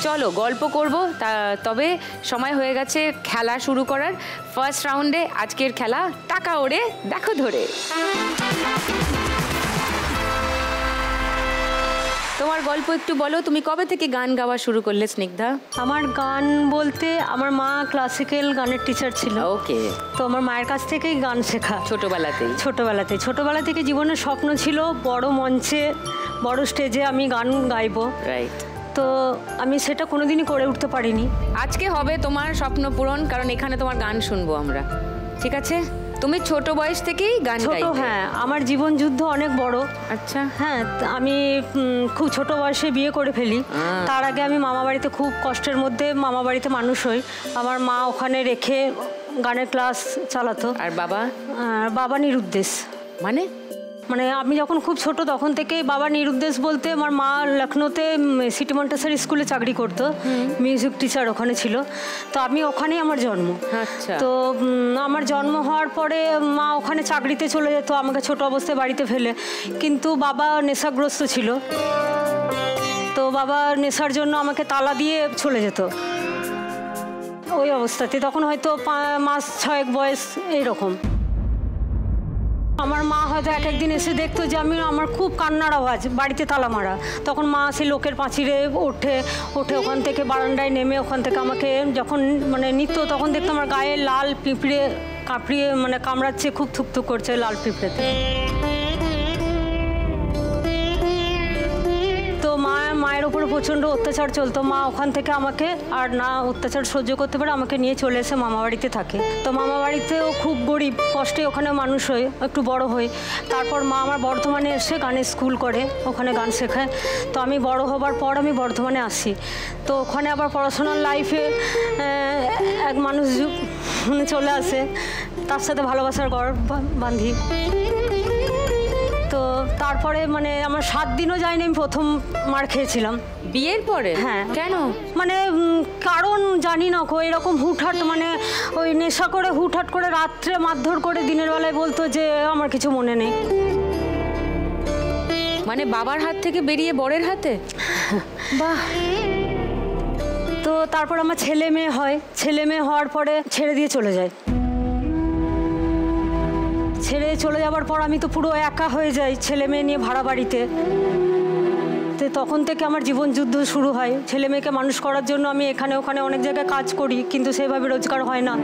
চলো গল্প করব, তবে সময় হয়ে গেছে খেলা শুরু করার। ফার্স্ট রাউন্ডে আজকের খেলা টাকা ওড়ে দেখো ধরে। তোমার গল্প একটু বলো, তুমি কবে থেকে গান গাওয়া শুরু করলে স্নিগ্ধা? আমার গান বলতে আমার মা ক্লাসিক্যাল গানের টিচার ছিল। ওকে। তো আমার মায়ের কাছ থেকেই গান শেখা ছোটবেলা থেকে জীবনের স্বপ্ন ছিল বড় মঞ্চে বড় স্টেজে আমি গান গাইবো। রাইট। তো আমি সেটা কোনোদিনই করে উঠতে পারিনি। আজকে হবে তোমার স্বপ্ন পূরণ, কারণ এখানে তোমার গান শুনবো আমরা। ঠিক আছে? তুমি ছোট বয়স থেকেই গান গাইতে? হ্যাঁ, আমার জীবন যুদ্ধ অনেক বড়। আচ্ছা। হ্যাঁ, আমি খুব ছোট বয়সে বিয়ে করে ফেলি। তার আগে আমি মামা বাড়িতে খুব কষ্টের মধ্যে মামা বাড়িতে মানুষ হই। আমার মা ওখানে রেখে গানের ক্লাস চালাতো। আর বাবা? বাবা নিরুদ্দেশ। মানে আমি যখন খুব ছোট তখন থেকেই বাবা নিরুদ্দেশ বলতে আমার মা লখনৌতে সিটি মন্টেসরি স্কুলে চাকরি করতো, মিউজিক টিচার ওখানে ছিল। তো আমি ওখানেই আমার জন্ম। আচ্ছা। তো আমার জন্ম হওয়ার পরে মা ওখানে চাকরিতে চলে যেত আমাকে ছোট অবস্থায় বাড়িতে ফেলে। কিন্তু বাবা নেশাগ্রস্ত ছিল, তো বাবা নেশার জন্য আমাকে তালা দিয়ে চলে যেত ওই অবস্থাতে। তখন হয়তো মাস 6 বয়স এইরকম। আমার মা হয়তো একদিন এসে দেখতো যে আমার খুব কান্নার আওয়াজ, বাড়িতে তালা মারা। তখন মা সে লোকের পাঁচিরে ওঠে ওখান থেকে বারান্দায় নেমে ওখান থেকে আমাকে যখন নিত, তখন দেখতো আমার গায়ে লাল পিঁপড়ে কামড়াচ্ছে, খুব থুকথুক করছে লাল পিঁপড়েতে। তো মায়ের ওপরে প্রচণ্ড অত্যাচার চলতো। মা ওখান থেকে আমাকে আর না অত্যাচার সহ্য করতে পারে আমাকে নিয়ে চলে এসে মামা বাড়িতে থাকে। তো মামা বাড়িতেও খুব গরিব কষ্টে ওখানে মানুষ হয়ে একটু বড় হই। তারপর মা আমার বর্ধমানে এসে গানের স্কুল করে, ওখানে গান শেখায়। তো আমি বড় হবার পর আমি বর্ধমানে আসি। তো ওখানে আবার পড়াশোনার লাইফে এক মানুষ চলে আসে, তার সাথে ভালোবাসার গড় বাঁধি। তো তারপরে আমার 7 দিনও যায়নি, আমি প্রথম মার খেয়েছিলাম বিয়ের পরে। হ্যাঁ। কেন? কারণ জানি না, এরকম হুটহাট ওই নেশা করে হুটহাট করে রাত্রে মারধর করে দিনের বেলায় বলতো যে আমার কিছু মনে নেই। বাবার হাত থেকে বেরিয়ে বরের হাতে? বাহ। তো তারপর আমার ছেলে মেয়ে হওয়ার পরে ছেড়ে দিয়ে চলে যায়। ছেড়ে চলে যাওয়ার পর আমি তো পুরো একা হয়ে যাই ছেলে মেয়ে নিয়ে ভাড়া বাড়িতে। তো তখন থেকে আমার জীবন যুদ্ধ শুরু হয়। ছেলে মেয়েকে মানুষ করার জন্য আমি এখানে ওখানে অনেক জায়গায় কাজ করি, কিন্তু সেভাবে রোজগার হয় না।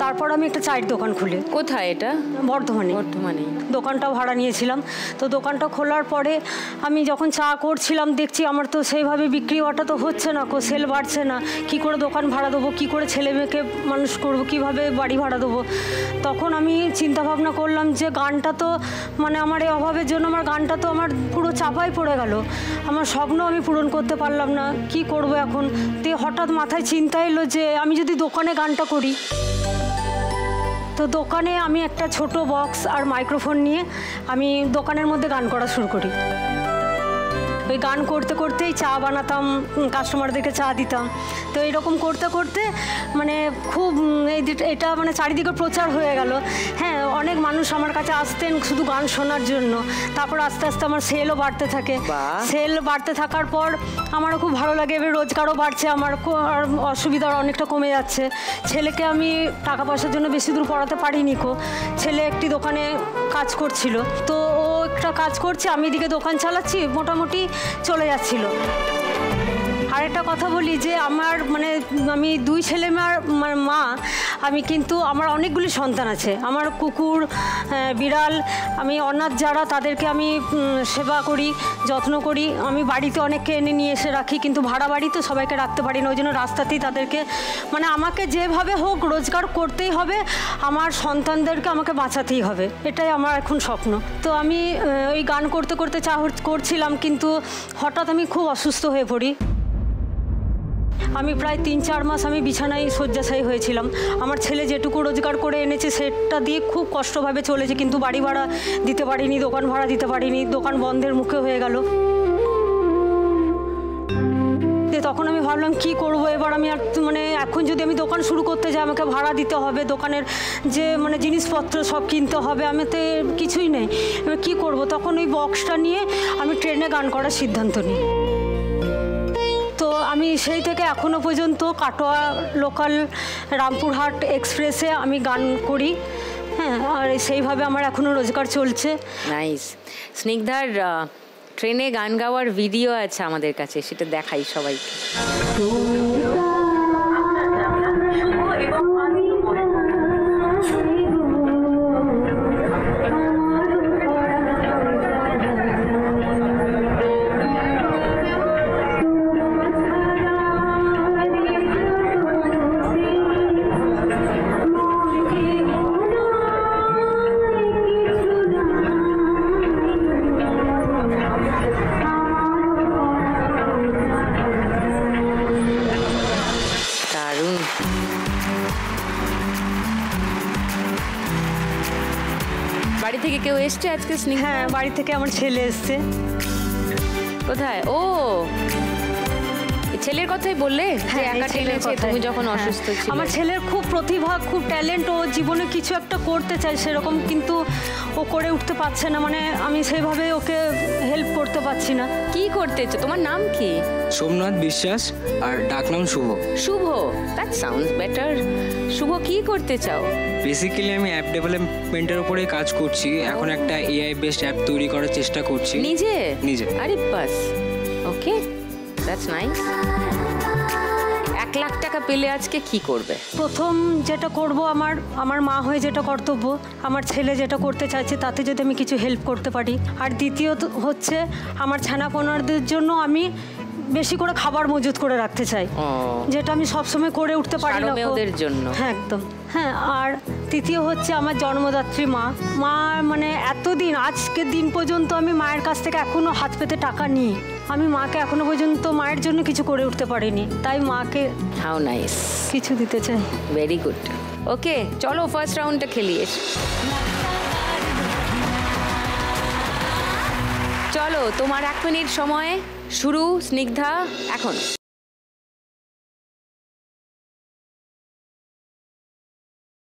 তারপর আমি একটা চায়ের দোকান খুলি। কোথায় এটা? বর্ধমানে। দোকানটাও ভাড়া নিয়েছিলাম। তো দোকানটা খোলার পরে আমি যখন চা করছিলাম দেখছি আমার তো সেইভাবে বিক্রি হওয়াটা তো হচ্ছে না, সেল বাড়ছে না। কি করে দোকান ভাড়া দেবো, কি করে ছেলে মেয়েকে মানুষ করবো, কিভাবে বাড়ি ভাড়া দেবো। তখন আমি চিন্তা ভাবনা করলাম যে গানটা তো আমার এই অভাবের জন্য আমার গানটা তো আমার পুরো চাপাই পড়ে গেল। আমার স্বপ্ন আমি পূরণ করতে পারলাম না, কি করব এখন। তো হঠাৎ মাথায় চিন্তা এলো যে আমি যদি দোকানে গানটা করি। তো দোকানে আমি একটা ছোট বক্স আর মাইক্রোফোন নিয়ে আমি দোকানের মধ্যে গান করা শুরু করি। ওই গান করতে করতেই চা বানাতাম, কাস্টমারদেরকে চা দিতাম। তো এইরকম করতে করতে খুব এটা চারিদিকে প্রচার হয়ে গেল। হ্যাঁ, অনেক মানুষ আমার কাছে আসতেন শুধু গান শোনার জন্য। তারপর আস্তে আস্তে আমার সেলও বাড়তে থাকে। সেল বাড়তে থাকার পর আমারও খুব ভালো লাগে, এবার রোজগারও বাড়ছে, আমার আর অসুবিধা অনেকটা কমে যাচ্ছে। ছেলেকে আমি টাকা পয়সার জন্য বেশি দূর পড়াতে পারিনি। ছেলে একটি দোকানে কাজ করছিল, তো ও একটা কাজ করছে, আমি এদিকে দোকান চালাচ্ছি, মোটামুটি চলে যাচ্ছিল। আরেকটা কথা বলি যে আমার আমি 2 ছেলে মেয়ের মা। আমি কিন্তু আমার অনেকগুলি সন্তান আছে। আমার কুকুর, বিড়াল, আমি অনাথ যারা তাদেরকে আমি সেবা করি, যত্ন করি। আমি বাড়িতে অনেককে এনে নিয়ে এসে রাখি, কিন্তু ভাড়া বাড়ি তো সবাইকে রাখতে পারি না। ওই জন্য রাস্তাতেই তাদেরকে আমাকে যেভাবে হোক রোজগার করতেই হবে, আমার সন্তানদেরকে আমাকে বাঁচাতেই হবে, এটাই আমার এখন স্বপ্ন। তো আমি ওই গান করতে করতে করছিলাম, কিন্তু হঠাৎ আমি খুব অসুস্থ হয়ে পড়ি। আমি প্রায় 3-4 মাস আমি বিছানায় শয্যাশায়ী হয়েছিলাম। আমার ছেলে যেটুকু রোজগার করে এনেছে সেটা দিয়ে খুব কষ্টভাবে চলেছে, কিন্তু বাড়ি ভাড়া দিতে পারিনি, দোকান ভাড়া দিতে পারিনি, দোকান বন্ধের মুখে হয়ে গেল। তখন আমি ভাবলাম কি করব এবার। আমি এখন যদি আমি দোকান শুরু করতে যাই আমাকে ভাড়া দিতে হবে, দোকানের যে জিনিসপত্র সব কিনতে হবে, আমি তো কিছুই নেই, এবার কী করব। তখন ওই বক্সটা নিয়ে আমি ট্রেনে গান করার সিদ্ধান্ত নিই। সেই থেকে এখনো পর্যন্ত কাটোয়া লোকাল রামপুরহাট এক্সপ্রেসে আমি গান করি। হ্যাঁ, আর সেইভাবে আমার এখনো রোজগার চলছে। নাইস। স্নিগ্ধার ট্রেনে গান গাওয়ার ভিডিও আছে আমাদের কাছে, সেটা দেখাই সবাইকে। বাড়ি থেকে কেউ এসছে আজকে? হ্যাঁ, বাড়ি থেকে আমার ছেলে এসছে। কোথায়? ও, ছেলের কথাই বললে? হ্যাঁ, একা ছেলেছে তুমি যখন অসুস্থ ছিলে। আমার ছেলের খুব প্রতিভা, খুব ট্যালেন্ট, ও জীবনে কিছু একটা করতে চায় সেরকম, কিন্তু ও করে উঠতে পারছে না। মানে আমি সেইভাবে ওকে হেল্প করতে পারছি না। কি করতেছো? তোমার নাম কি? সোমনাথ বিশ্বাস, আর ডাকনাম শুভ। শুভ, দ্যাট সাউন্ডস বেটার। শুভ, কি করতে চাও? বেসিক্যালি আমি অ্যাপ ডেভেলপমেন্টের উপরেই কাজ করছি। এখন একটা এআই বেসড অ্যাপ তৈরি করার চেষ্টা করছি। নিজে? নিজে। আরে বাস, ওকে, দ্যাটস নাইস। 1 লাখ টাকা পেলে আজকে কি করবে? প্রথম যেটা করব, আমার মা হয়ে যেটা কর্তব্য, আমার ছেলে যেটা করতে চাইছে তাতে যদি আমি কিছু হেল্প করতে পারি। আর দ্বিতীয়ত হচ্ছে আমার ছানাপোনাদের জন্য আমি বেশি করে খাবার মজুত করে রাখতে চাই, যেটা আমি সবসময় করে উঠতে পারি না ওদের জন্য। হ্যাঁ, একদম। হ্যাঁ, আর তৃতীয় হচ্ছে আমার জন্মদাত্রী মা। মানে এতদিন, আজকের দিন পর্যন্ত আমি মায়ের কাছ থেকে এখনো হাত পেতে টাকা নিই। আমি মাকে এখনো পর্যন্ত মায়ের জন্য কিছু করে উঠতে পারিনি, তাই মাকে হাউ নাইস কিছু দিতে চাই। Very good. ওকে, চলো ফার্স্ট রাউন্ডটা খেলি। চলো, তোমার 1 মিনিট সময় শুরু। স্নিগ্ধা, এখন।